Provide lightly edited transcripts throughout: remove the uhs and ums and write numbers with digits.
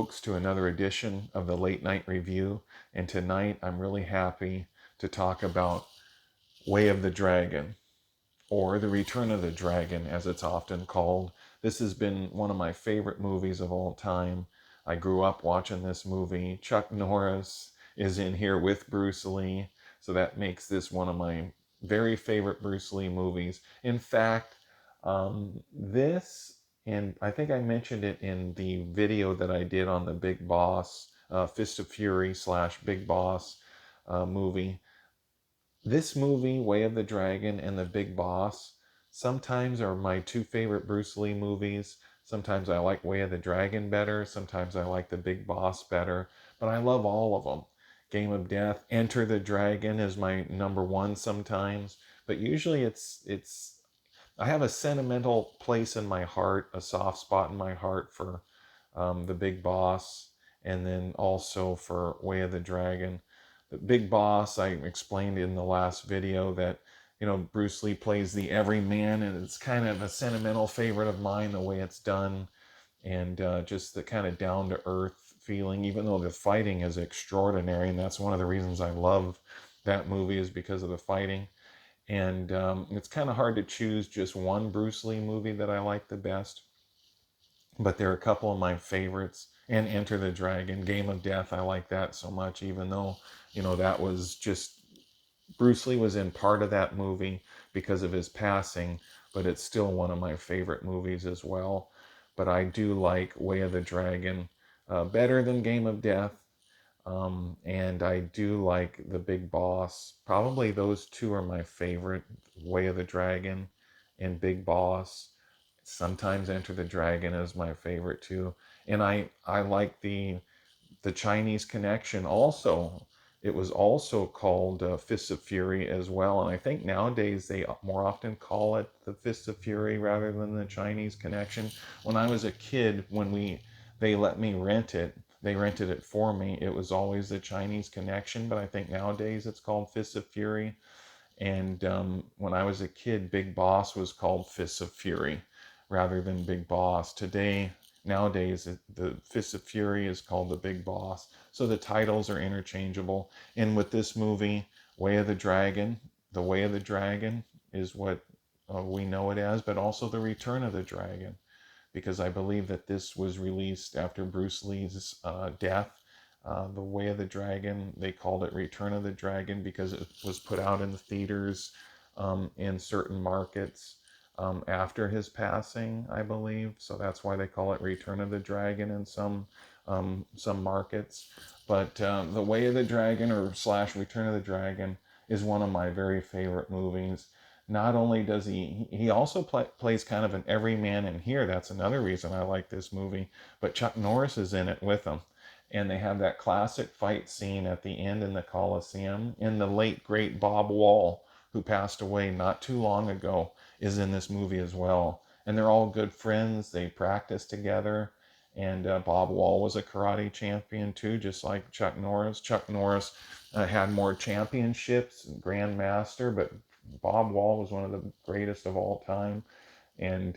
folks, to another edition of the Late Night Review. And tonight I'm really happy to talk about Way of the Dragon, or The Return of the Dragon, as it's often called. This has been one of my favorite movies of all time. I grew up watching this movie. Chuck Norris is in here with Bruce Lee, so that makes this one of my very favorite Bruce Lee movies. In fact, this, and I think I mentioned it in the video that I did on the Big Boss, Fist of Fury slash Big Boss movie. This movie, Way of the Dragon and The Big Boss, sometimes are my two favorite Bruce Lee movies. Sometimes I like Way of the Dragon better. Sometimes I like The Big Boss better. But I love all of them. Game of Death, Enter the Dragon is my number one sometimes. But usually it's I have a sentimental place in my heart, a soft spot in my heart for The Big Boss, and then also for Way of the Dragon. The Big Boss, I explained in the last video that, Bruce Lee plays the everyman, and it's kind of a sentimental favorite of mine, the way it's done, and just the kind of down to earth feeling, even though the fighting is extraordinary, and that's one of the reasons I love that movie, is because of the fighting. And it's kind of hard to choose just one Bruce Lee movie that I like the best, but there are a couple of my favorites. And Enter the Dragon, Game of Death, I like that so much, even though, that was just, Bruce Lee was in part of that movie because of his passing, but it's still one of my favorite movies as well. But I do like Way of the Dragon better than Game of Death. And I do like The Big Boss. Probably those two are my favorite, Way of the Dragon and Big Boss. Sometimes Enter the Dragon is my favorite too. And I like the Chinese Connection also. It was also called Fists of Fury as well. And I think nowadays they more often call it the Fists of Fury rather than the Chinese Connection. When I was a kid, they let me rent it, they rented it for me, it was always the Chinese Connection. But I think nowadays it's called Fists of Fury. And when I was a kid, Big Boss was called Fists of Fury rather than Big Boss. Nowadays, the Fists of Fury is called the Big Boss. So the titles are interchangeable. And with this movie, Way of the Dragon, the Way of the Dragon is what we know it as, but also the Return of the Dragon, because I believe that this was released after Bruce Lee's death. The Way of the Dragon, they called it Return of the Dragon because it was put out in the theaters in certain markets after his passing, I believe. So that's why they call it Return of the Dragon in some markets. But The Way of the Dragon, or slash Return of the Dragon, is one of my very favorite movies. Not only does he also plays kind of an everyman in here. That's another reason I like this movie. But Chuck Norris is in it with him. And they have that classic fight scene at the end in the Coliseum. And the late, great Bob Wall, who passed away not too long ago, is in this movie as well. And they're all good friends. They practice together. And Bob Wall was a karate champion too, just like Chuck Norris. Chuck Norris had more championships, Grandmaster, but Bob Wall was one of the greatest of all time. And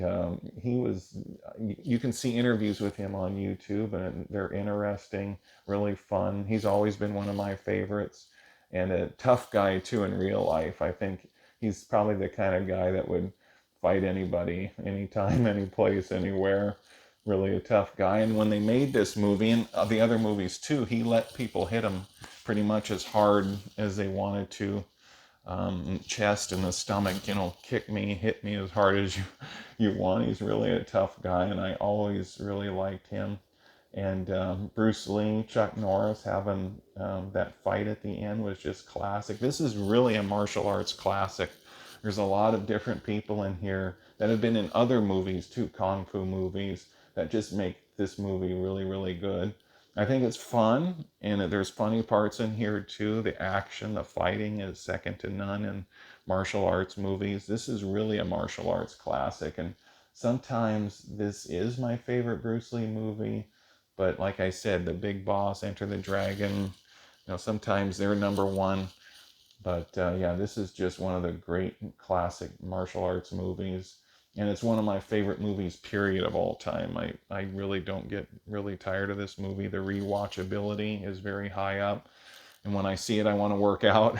you can see interviews with him on YouTube, and they're interesting, really fun. He's always been one of my favorites, and a tough guy too in real life. I think he's probably the kind of guy that would fight anybody, anytime, any place, anywhere. Really a tough guy. And when they made this movie, and the other movies too, he let people hit him pretty much as hard as they wanted to. Chest and the stomach, kick me, hit me as hard as you want. He's really a tough guy, and I always really liked him. And Bruce Lee, Chuck Norris having that fight at the end was just classic. This is really a martial arts classic. There's a lot of different people in here that have been in other movies too, kung fu movies, that just make this movie really, really good. I think it's fun, and there's funny parts in here too. The action, the fighting is second to none in martial arts movies. This is really a martial arts classic, and sometimes this is my favorite Bruce Lee movie. But like I said, The Big Boss, Enter the Dragon, sometimes they're number one. But yeah, this is just one of the great classic martial arts movies. And it's one of my favorite movies, period, of all time. I really don't get really tired of this movie. The rewatchability is very high up. And when I see it, I want to work out.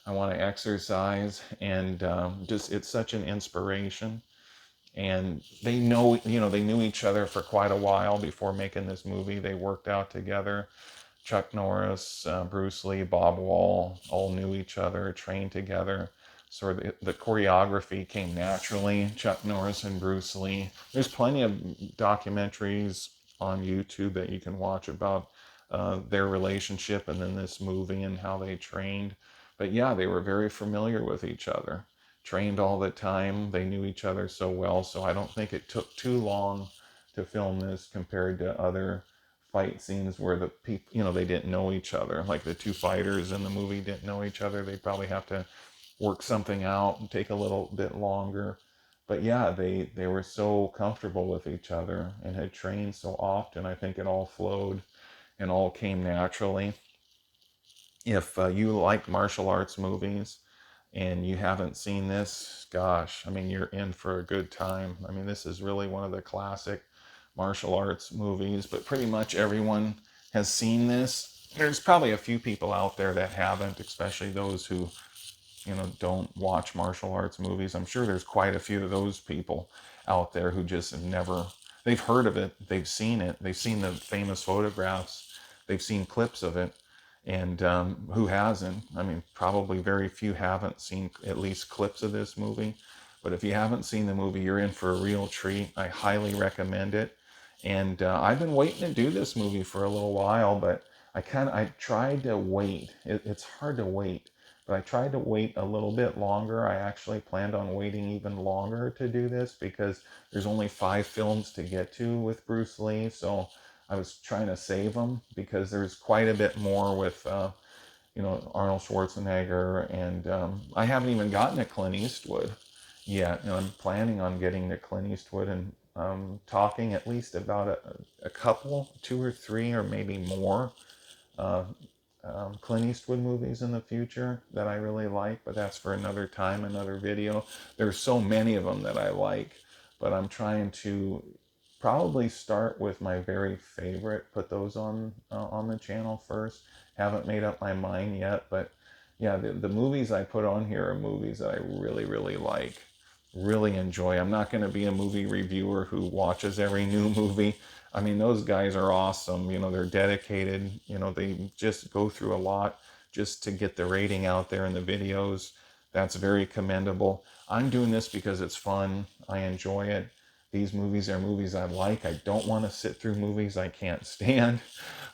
I want to exercise. And just, it's such an inspiration. And they know, they knew each other for quite a while before making this movie. They worked out together. Chuck Norris, Bruce Lee, Bob Wall all knew each other, trained together. So the choreography came naturally. Chuck Norris and Bruce Lee. There's plenty of documentaries on YouTube that you can watch about their relationship and then this movie and how they trained. But yeah, they were very familiar with each other, trained all the time. They knew each other so well. So I don't think it took too long to film this compared to other fight scenes where the people, they didn't know each other. Like the two fighters in the movie didn't know each other. They probably have to work something out and take a little bit longer. But yeah, they were so comfortable with each other and had trained so often. I think it all flowed and all came naturally. If you like martial arts movies and you haven't seen this, gosh, I mean, you're in for a good time. I mean, this is really one of the classic martial arts movies, but pretty much everyone has seen this. There's probably a few people out there that haven't, especially those who, don't watch martial arts movies. I'm sure there's quite a few of those people out there who just have never, they've heard of it, they've seen the famous photographs, they've seen clips of it, and who hasn't? I mean, probably very few haven't seen at least clips of this movie. But if you haven't seen the movie, you're in for a real treat. I highly recommend it. And I've been waiting to do this movie for a little while, but I tried to wait. It's hard to wait, but I tried to wait a little bit longer. I actually planned on waiting even longer to do this because there's only 5 films to get to with Bruce Lee. So I was trying to save them because there's quite a bit more with, Arnold Schwarzenegger, and I haven't even gotten to Clint Eastwood yet. And I'm planning on getting to Clint Eastwood and talking at least about a couple, 2 or 3, or maybe more uh, Clint Eastwood movies in the future that I really like, but that's for another time, another video. There's so many of them that I like, but I'm trying to probably start with my very favorite, put those on the channel first. Haven't made up my mind yet, but yeah, the movies I put on here are movies that I really, really like, really enjoy. I'm not going to be a movie reviewer who watches every new movie. I mean, those guys are awesome. They're dedicated. They just go through a lot just to get the rating out there in the videos. That's very commendable. I'm doing this because it's fun. I enjoy it. These movies are movies I like. I don't want to sit through movies I can't stand.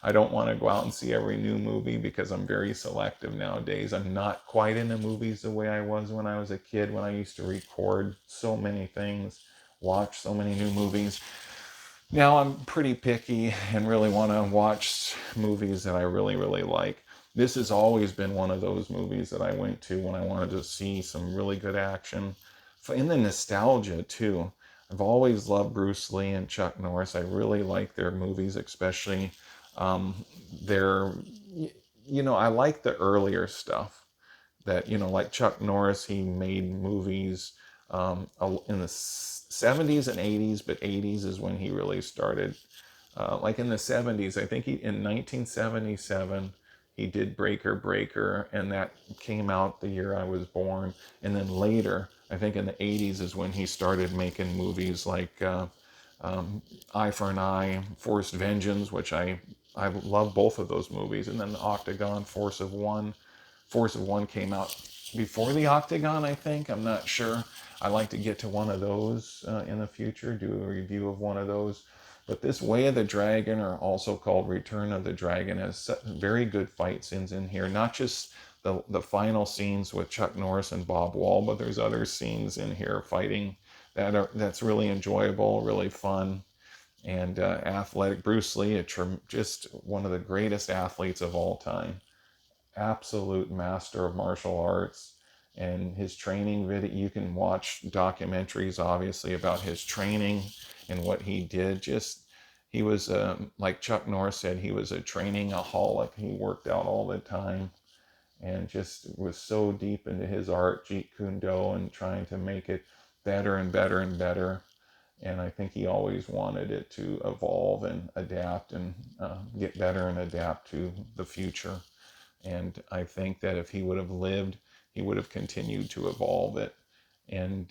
I don't want to go out and see every new movie because I'm very selective nowadays. I'm not quite into movies the way I was when I was a kid, when I used to record so many things, watch so many new movies. Now I'm pretty picky and really want to watch movies that I really, really like. This has always been one of those movies that I went to when I wanted to see some really good action. In the nostalgia, too. I've always loved Bruce Lee and Chuck Norris. I really like their movies, especially um, their, I like the earlier stuff that, like Chuck Norris, he made movies in the 70s and 80s, but 80s is when he really started. Like in the 70s, I think in 1977, he did Breaker Breaker, and that came out the year I was born. And then later, I think in the 80s is when he started making movies like Eye for an Eye, Forced Vengeance, which I love both of those movies. And then the Octagon, Force of One. Force of One came out before the Octagon, I think. I'm not sure. I'd like to get to one of those in the future, do a review of one of those. But this Way of the Dragon, or also called Return of the Dragon, has very good fight scenes in here. Not just the final scenes with Chuck Norris and Bob Wall, but there's other scenes in here fighting that's really enjoyable, really fun, and athletic. Bruce Lee, just one of the greatest athletes of all time, absolute master of martial arts. And his training video, you can watch documentaries obviously about his training and what he did. Just, he was like Chuck Norris said, he was a training-aholic. He worked out all the time and just was so deep into his art, Jeet Kune Do, and trying to make it better and better and better. And I think he always wanted it to evolve and adapt and get better and adapt to the future. And I think that if he would have lived, he would have continued to evolve it and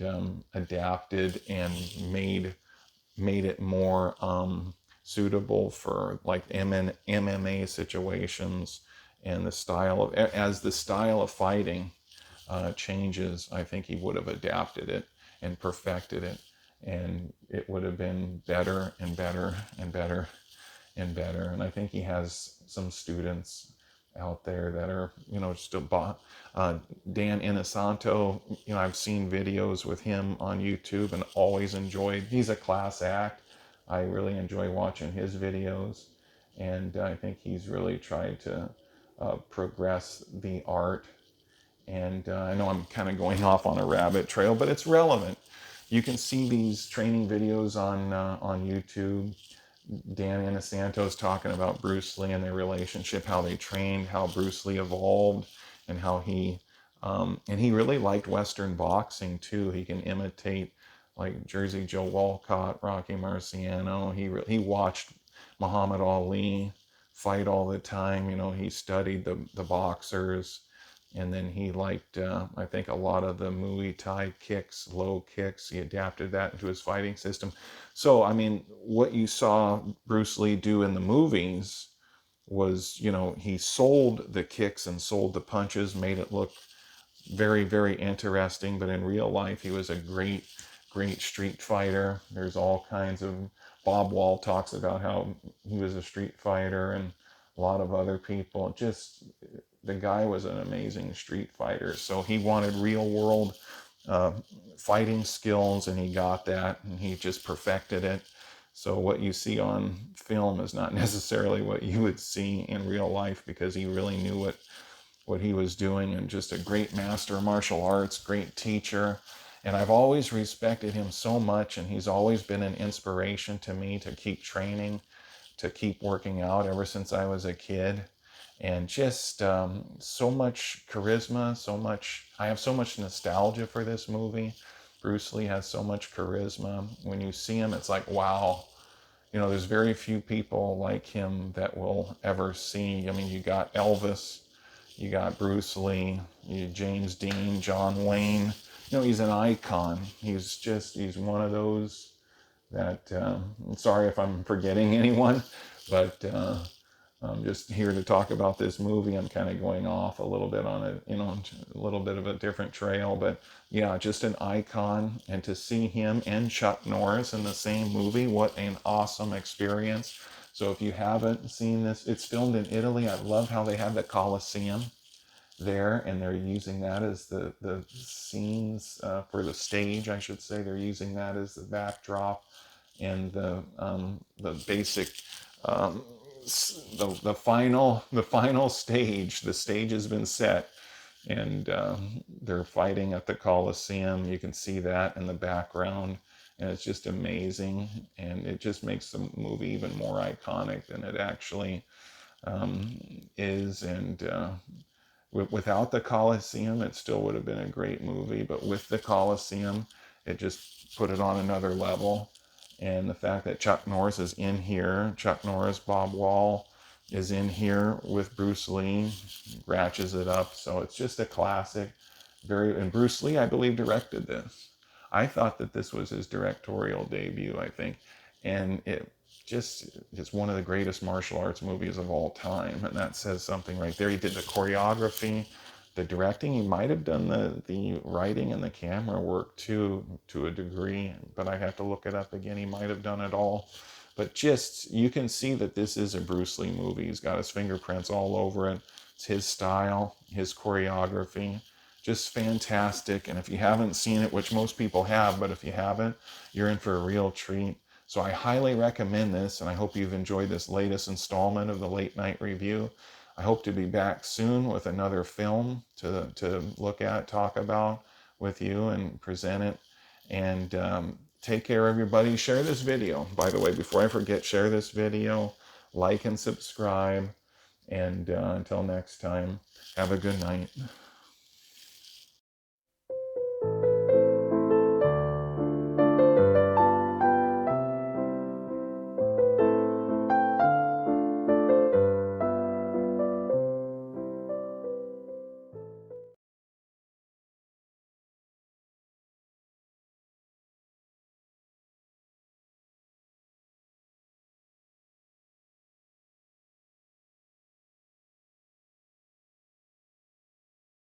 adapted and made it more suitable for like MMA situations, and the style of, as the style of fighting changes, I think he would have adapted it and perfected it, and it would have been better and better and better and better. And I think he has some students out there that are, still Dan Inosanto. I've seen videos with him on YouTube and always enjoyed. He's a class act. I really enjoy watching his videos, and I think he's really tried to progress the art. And I know I'm kind of going off on a rabbit trail, but it's relevant. You can see these training videos on YouTube. Dan Inosanto's talking about Bruce Lee and their relationship, how they trained, how Bruce Lee evolved, and how he really liked Western boxing too. He can imitate like Jersey Joe Walcott, Rocky Marciano. He watched Muhammad Ali fight all the time. He studied the boxers, and then he liked, I think, a lot of the Muay Thai kicks, low kicks. He adapted that into his fighting system. So, I mean, what you saw Bruce Lee do in the movies was, he sold the kicks and sold the punches, made it look very, very interesting. But in real life, he was a great, great street fighter. There's all kinds of, Bob Wall talks about how he was a street fighter, and a lot of other people. Just, the guy was an amazing street fighter. So he wanted real world uh, fighting skills, and he got that, and he just perfected it. So what you see on film is not necessarily what you would see in real life, because he really knew what he was doing, and just a great master of martial arts, great teacher. And I've always respected him so much, and he's always been an inspiration to me to keep training, to keep working out ever since I was a kid. And just so much charisma, I have so much nostalgia for this movie. Bruce Lee has so much charisma. When you see him, it's like, wow. There's very few people like him that we'll ever see. I mean, you got Elvis, you got Bruce Lee, James Dean, John Wayne. He's an icon. He's one of those that, I'm sorry if I'm forgetting anyone, but I'm just here to talk about this movie. I'm kind of going off a little bit on a little bit of a different trail, but yeah, just an icon. And to see him and Chuck Norris in the same movie, what an awesome experience. So if you haven't seen this, it's filmed in Italy. I love how they have the Colosseum there, and they're using that as the scenes for the stage, I should say. They're using that as the backdrop, and the basic um, the final stage. The stage has been set, and they're fighting at the Colosseum. You can see that in the background, and it's just amazing, and it just makes the movie even more iconic than it actually is. And without the Colosseum, it still would have been a great movie, but with the Colosseum, it just put it on another level. And the fact that Chuck Norris is in here, Chuck Norris, Bob Wall is in here with Bruce Lee, ratchets it up. So it's just a classic. And Bruce Lee, I believe, directed this. I thought that this was his directorial debut, I think. And it's one of the greatest martial arts movies of all time. And that says something right there. He did the choreography, the directing. He might have done the writing and the camera work too, to a degree, but I have to look it up again. He might have done it all. But just, you can see that this is a Bruce Lee movie. He's got his fingerprints all over it. It's his style, his choreography. Just fantastic. And if you haven't seen it, which most people have, but if you haven't, you're in for a real treat. So I highly recommend this, and I hope you've enjoyed this latest installment of the Late Night Review. I hope to be back soon with another film to look at, talk about with you, and present it. And take care, everybody. Share this video. By the way, before I forget, share this video, like and subscribe. And until next time, have a good night.